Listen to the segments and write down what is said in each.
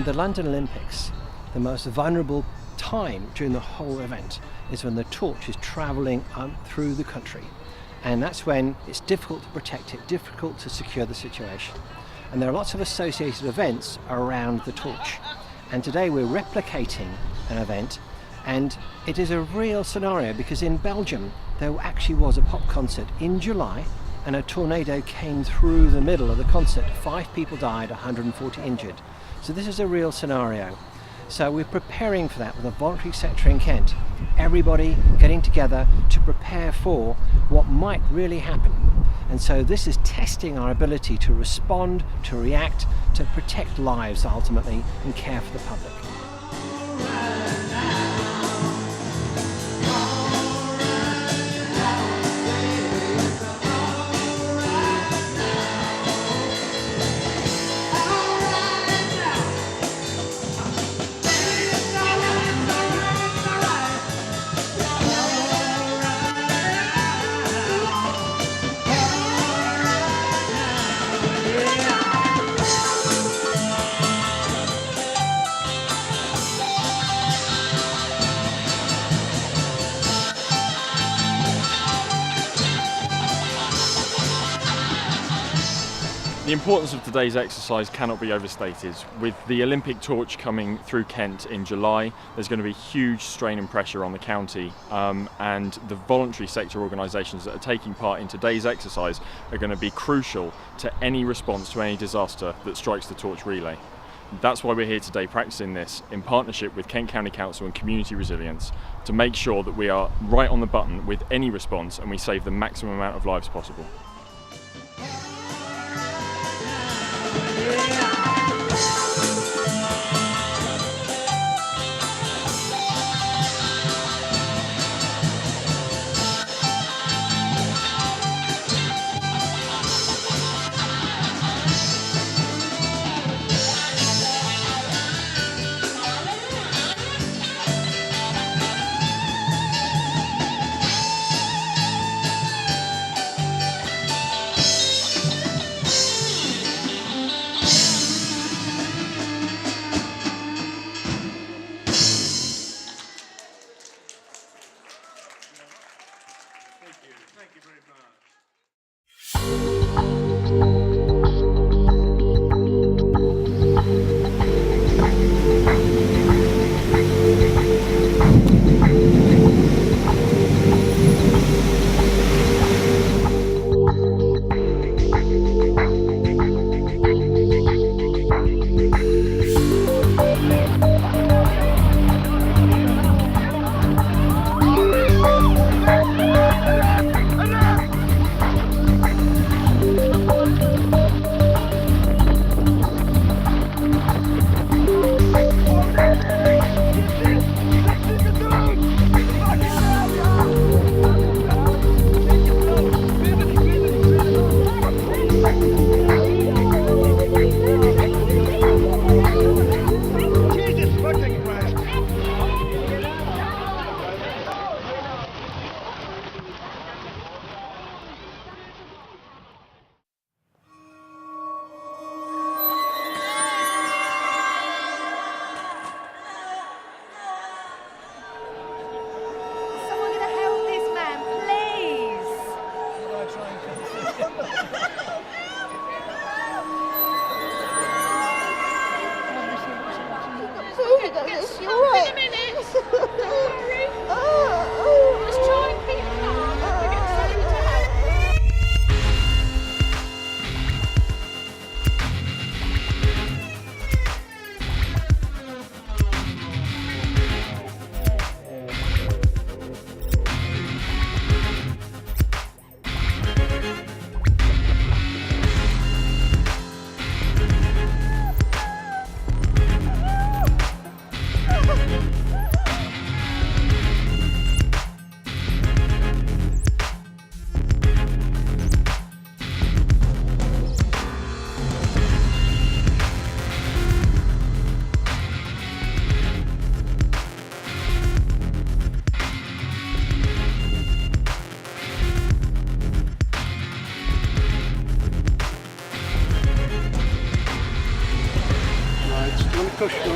the London Olympics, the most vulnerable time during the whole event is when the torch is travelling through the country. And that's when it's difficult to protect it, difficult to secure the situation. And there are lots of associated events around the torch. And today we're replicating an event, and it is a real scenario because in Belgium there actually was a pop concert in July and a tornado came through the middle of the concert. 5 people died, 140 injured. So this is a real scenario. So we're preparing for that with a voluntary sector in Kent. Everybody getting together to prepare for what might really happen. And so this is testing our ability to respond, to react, to protect lives ultimately, and care for the public. The importance of today's exercise cannot be overstated. With the Olympic torch coming through Kent in July, there's going to be huge strain and pressure on the county, and the voluntary sector organisations that are taking part in today's exercise are going to be crucial to any response to any disaster that strikes the torch relay. That's why we're here today practicing this in partnership with Kent County Council and Community Resilience to make sure that we are right on the button with any response and we save the maximum amount of lives possible. push through.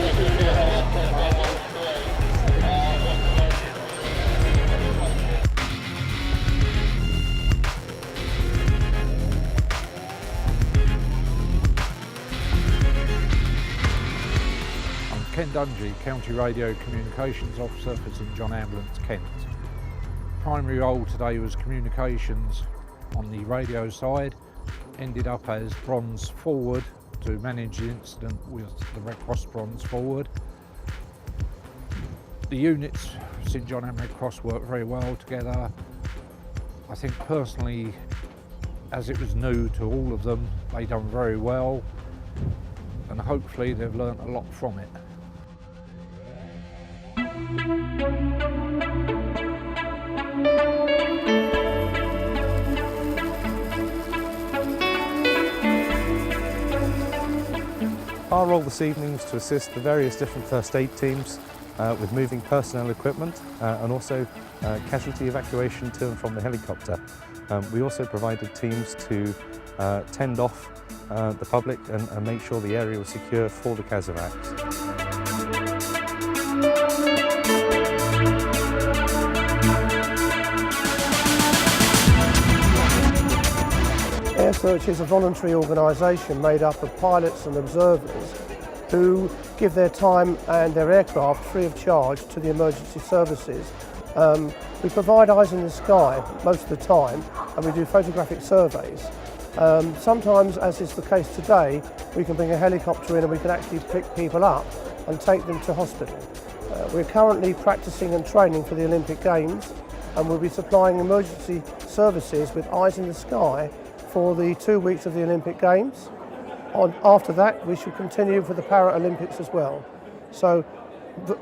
Ken Dungy, County Radio Communications Officer for St John Ambulance, Kent. Primary role today was communications on the radio side. Ended up as bronze forward to manage the incident with the Red Cross bronze forward. The units, St John and Red Cross, worked very well together. I think personally, as it was new to all of them, they done very well, and hopefully they've learnt a lot from it. Our role this evening is to assist the various different first aid teams with moving personnel equipment and also casualty evacuation to and from the helicopter. We also provided teams to tend off the public and make sure the area was secure for the CASEVACs. Air Search is a voluntary organisation made up of pilots and observers who give their time and their aircraft free of charge to the emergency services. We provide eyes in the sky most of the time, and we do photographic surveys. Sometimes, as is the case today, we can bring a helicopter in and we can actually pick people up and take them to hospital. We're currently practicing and training for the Olympic Games, and we'll be supplying emergency services with eyes in the sky for the 2 weeks of the Olympic Games. After that, we shall continue for the Paralympics as well. So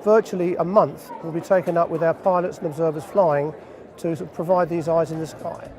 virtually a month will be taken up with our pilots and observers flying to provide these eyes in the sky.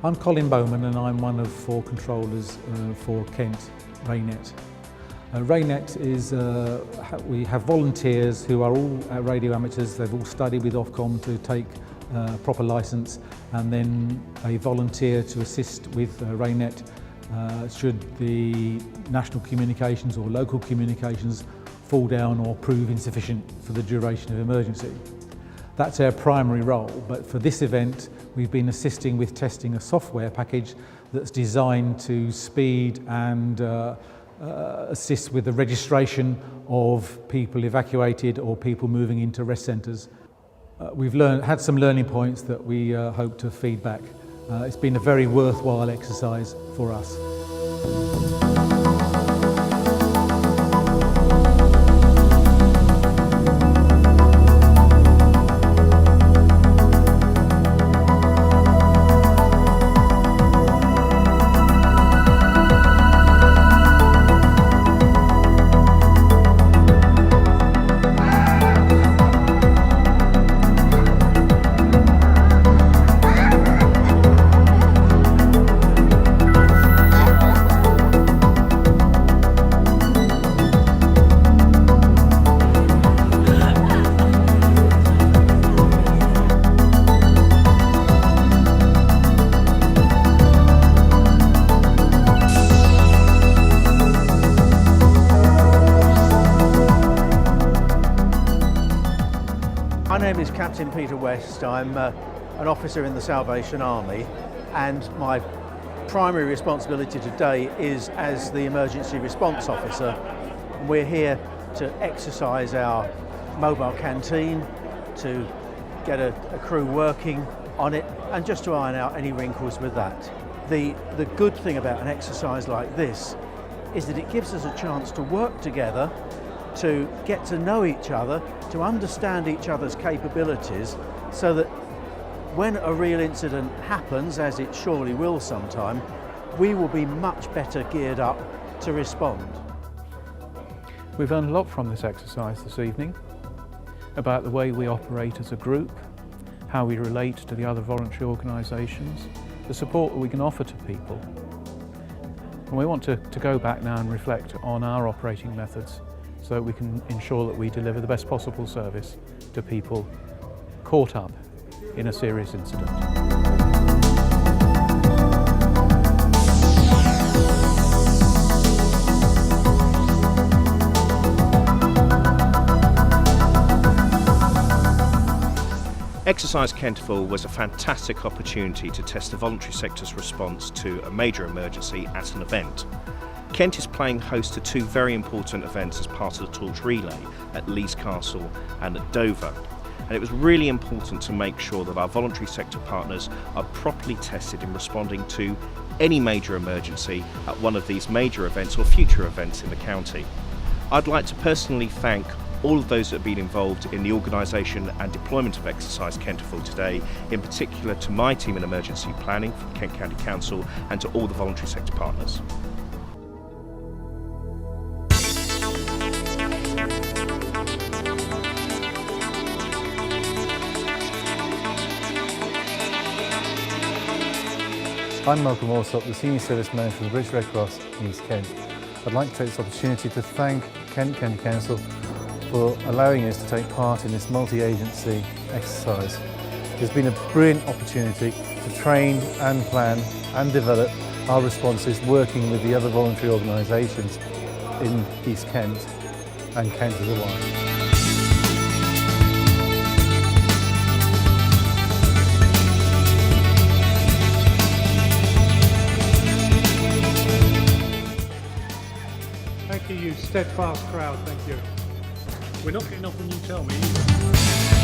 I'm Colin Bowman and I'm one of 4 controllers for Kent RayNet. RayNet is, we have volunteers who are all radio amateurs. They've all studied with Ofcom to take proper licence, and then a volunteer to assist with RayNet should the national communications or local communications fall down or prove insufficient for the duration of emergency. That's our primary role, but for this event we've been assisting with testing a software package that's designed to speed and assist with the registration of people evacuated or people moving into rest centres. We've had some learning points that we hope to feed back. It's been a very worthwhile exercise for us. My name is Captain Peter West. I'm an officer in the Salvation Army, and my primary responsibility today is as the emergency response officer. We're here to exercise our mobile canteen, to get a crew working on it, and just to iron out any wrinkles with that. The good thing about an exercise like this is that it gives us a chance to work together, to get to know each other, to understand each other's capabilities, so that when a real incident happens, as it surely will sometime, we will be much better geared up to respond. We've learned a lot from this exercise this evening about the way we operate as a group, how we relate to the other voluntary organisations, the support that we can offer to people. And we want to go back now and reflect on our operating methods so that we can ensure that we deliver the best possible service to people caught up in a serious incident. Exercise Kentival was a fantastic opportunity to test the voluntary sector's response to a major emergency at an event. Kent is playing host to two very important events as part of the torch relay at Lees Castle and at Dover. And it was really important to make sure that our voluntary sector partners are properly tested in responding to any major emergency at one of these major events or future events in the county. I'd like to personally thank all of those that have been involved in the organisation and deployment of Exercise Kentival today, in particular to my team in emergency planning from Kent County Council and to all the voluntary sector partners. I'm Malcolm Alsop, the Senior Service Manager for the British Red Cross in East Kent. I'd like to take this opportunity to thank Kent County Council for allowing us to take part in this multi-agency exercise. It's been a brilliant opportunity to train and plan and develop our responses working with the other voluntary organisations in East Kent and Kent as a whole. Thank you, you steadfast crowd, thank you. We're not getting off when you tell me either.